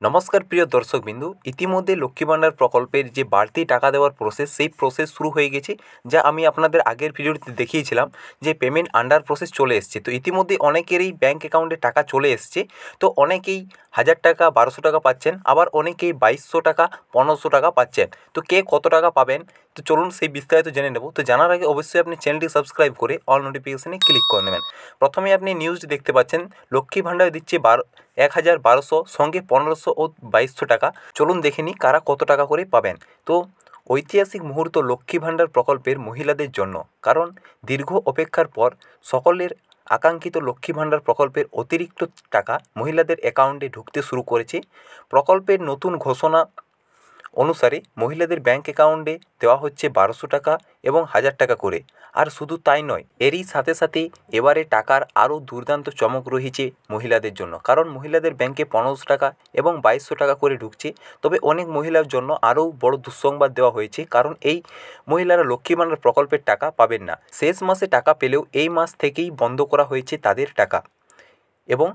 নমস্কার প্রিয় দর্শকবিন্দু, ইতিমধ্যে লক্ষ্মী ভাণ্ডার প্রকল্পের যে বাড়তি টাকা দেওয়ার প্রসেস, সেই প্রসেস শুরু হয়ে গেছে। যা আমি আপনাদের আগের ভিডিওতে দেখিয়েছিলাম যে পেমেন্ট আন্ডার প্রসেস চলে এসছে। তো ইতিমধ্যে অনেকেরই ব্যাঙ্ক অ্যাকাউন্টে টাকা চলে এসছে। তো অনেকেই 1000 টাকা 1200 টাকা পাচ্ছেন, আবার অনেকেই 2200 টাকা 1500 টাকা পাচ্ছেন। তো কে কত টাকা পাবেন, তো চলুন সেই বিস্তারিত জেনে নেব। তো জানার আগে অবশ্যই আপনি চ্যানেলটি সাবস্ক্রাইব করে অল নোটিফিকেশানে ক্লিক করে নেবেন। প্রথমে আপনি নিউজ দেখতে পাচ্ছেন, লক্ষ্মী ভাণ্ডার দিচ্ছে 1200 সঙ্গে 1500 ও 2200 টাকা। চলুন দেখে নিই কারা কত টাকা করে পাবেন। তো ঐতিহাসিক মুহূর্ত লক্ষ্মী ভাণ্ডার প্রকল্পের মহিলাদের জন্য, কারণ দীর্ঘ অপেক্ষার পর সকলের আকাঙ্ক্ষিত লক্ষ্মী ভাণ্ডার প্রকল্পের অতিরিক্ত টাকা মহিলাদের অ্যাকাউন্টে ঢুকতে শুরু করেছে। প্রকল্পের নতুন ঘোষণা অনুসারে মহিলাদের ব্যাঙ্ক অ্যাকাউন্টে দেওয়া হচ্ছে 1200 টাকা এবং 1000 টাকা করে। আর শুধু তাই নয়, এরই সাথে সাথে এবারে টাকার আরও দুর্দান্ত চমক রয়েছে মহিলাদের জন্য, কারণ মহিলাদের ব্যাঙ্কে 1500 টাকা এবং 2200 টাকা করে ঢুকছে। তবে অনেক মহিলার জন্য আরও বড় দুঃসংবাদ দেওয়া হয়েছে, কারণ এই মহিলারা লক্ষ্মী ভাণ্ডার প্রকল্পের টাকা পাবেন না। শেষ মাসে টাকা পেলেও এই মাস থেকেই বন্ধ করা হয়েছে তাদের টাকা। এবং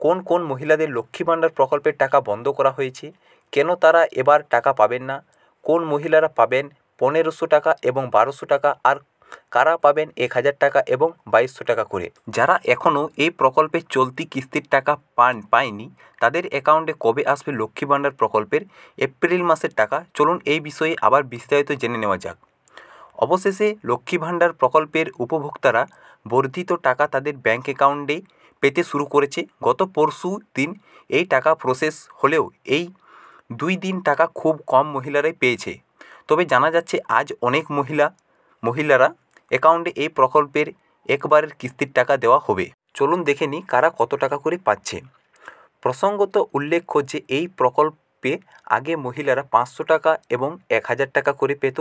কোন কোন মহিলাদের লক্ষ্মী ভাণ্ডার প্রকল্পের টাকা বন্ধ করা হয়েছে, কেন তারা এবার টাকা পাবেন না, কোন মহিলারা পাবেন 1500 টাকা এবং 1200 টাকা, আর কারা পাবেন 1000 টাকা এবং 2200 টাকা করে। যারা এখনও এই প্রকল্পের চলতি কিস্তির টাকা পায়নি, তাদের অ্যাকাউন্টে কবে আসবে লক্ষ্মী ভাণ্ডার প্রকল্পের এপ্রিল মাসের টাকা, চলুন এই বিষয়ে আবার বিস্তারিত জেনে নেওয়া যাক। অবশেষে লক্ষ্মী ভাণ্ডার প্রকল্পের উপভোক্তারা বর্ধিত টাকা তাদের ব্যাঙ্ক অ্যাকাউন্টে পেতে শুরু করেছে। গত পরশু দিন এই টাকা প্রসেস হলেও এই 2 দিন টাকা খুব কম মহিলারাই পেয়েছে। তবে জানা যাচ্ছে আজ অনেক মহিলারা অ্যাকাউন্টে এই প্রকল্পের একবারের কিস্তির টাকা দেওয়া হবে। চলুন দেখে নিই কারা কত টাকা করে পাচ্ছে। প্রসঙ্গত উল্লেখ্য যে এই প্রকল্পে আগে মহিলারা 500 টাকা এবং 1000 টাকা করে পেত,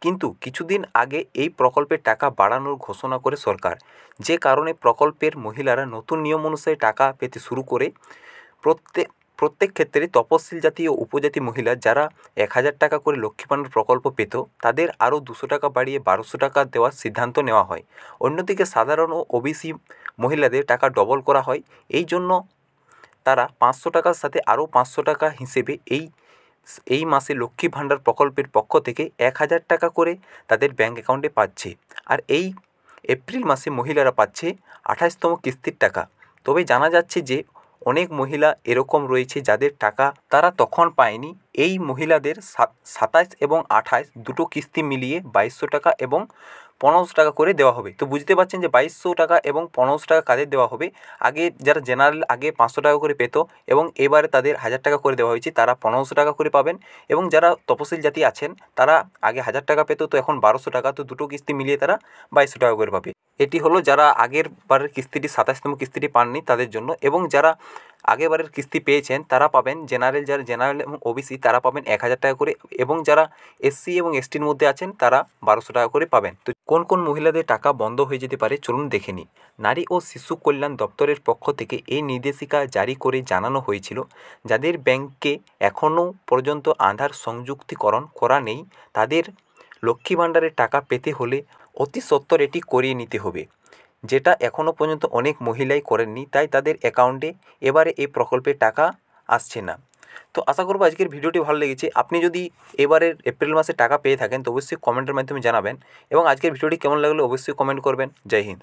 কিন্তু কিছুদিন আগে এই প্রকল্পের টাকা বাড়ানোর ঘোষণা করে সরকার। যে কারণে প্রকল্পের মহিলারা নতুন নিয়ম অনুসারে টাকা পেতে শুরু করে। প্রত্যেক ক্ষেত্রে তপশিল জাতি ও উপজাতি মহিলা যারা 1000 টাকা করে লক্ষ্মী ভাণ্ডার প্রকল্প পেত, তাদের আরও 200 টাকা বাড়িয়ে 1200 টাকা দেওয়ার সিদ্ধান্ত নেওয়া হয়। অন্যদিকে সাধারণ ও ওবিসি মহিলাদের টাকা ডবল করা হয়। এই জন্য তারা 500 টাকার সাথে আরও 500 টাকা হিসেবে এই মাসে লক্ষ্মী ভাণ্ডার প্রকল্পের পক্ষ থেকে 1000 টাকা করে তাদের ব্যাঙ্ক অ্যাকাউন্টে পাচ্ছে। আর এই এপ্রিল মাসে মহিলারা পাচ্ছে 28তম কিস্তির টাকা। তবে জানা যাচ্ছে যে অনেক মহিলা এরকম রয়েছে যাদের টাকা তারা তখন পায়নি। এই মহিলাদের 27 এবং 28 দুটো কিস্তি মিলিয়ে 2200 টাকা এবং 1500 টাকা করে দেওয়া হবে। তো বুঝতে পারছেন যে 2200 টাকা এবং 1500 টাকা কাদের দেওয়া হবে। আগে যারা জেনারেল আগে 500 টাকা করে পেত এবং এবারে তাদের 1000 টাকা করে দেওয়া হয়েছে, তারা 1500 টাকা করে পাবেন। এবং যারা তপশিল জাতি আছেন তারা আগে 1000 টাকা পেত, তো এখন 1200 টাকা, তো দুটো কিস্তি মিলিয়ে তারা 2200 টাকা করে পাবে। এটি হলো যারা আগের বারের কিস্তিটি 27তম কিস্তিটি পাননি তাদের জন্য। এবং যারা আগেরবারের কিস্তি পেয়েছেন তারা পাবেন, যারা জেনারেল এবং ওবিসি তারা পাবেন 1000 টাকা করে, এবং যারা এসসি এবং এসটির মধ্যে আছেন তারা 1200 টাকা করে পাবেন। তো কোন কোন মহিলাদের টাকা বন্ধ হয়ে যেতে পারে চলুন দেখে নিই। নারী ও শিশু কল্যাণ দপ্তরের পক্ষ থেকে এই নির্দেশিকা জারি করে জানানো হয়েছিল, যাদের ব্যাংকে এখনও পর্যন্ত আধার সংযুক্তিকরণ করা নেই, তাদের লক্ষ্মী ভাণ্ডারের টাকা পেতে হলে অতি সত্বর এটি করিয়ে নিতে হবে, যেটা এখনও পর্যন্ত অনেক মহিলাই করেননি। তাই তাদের অ্যাকাউন্টে এবারে এই প্রকল্পের টাকা আসছে না। তো আশা করব আজকের ভিডিওটি ভালো লেগেছে। আপনি যদি এবারের এপ্রিল মাসে টাকা পেয়ে থাকেন তো অবশ্যই কমেন্টের মাধ্যমে জানাবেন, এবং আজকের ভিডিওটি কেমন লাগলো অবশ্যই কমেন্ট করবেন। জয় হিন্দ।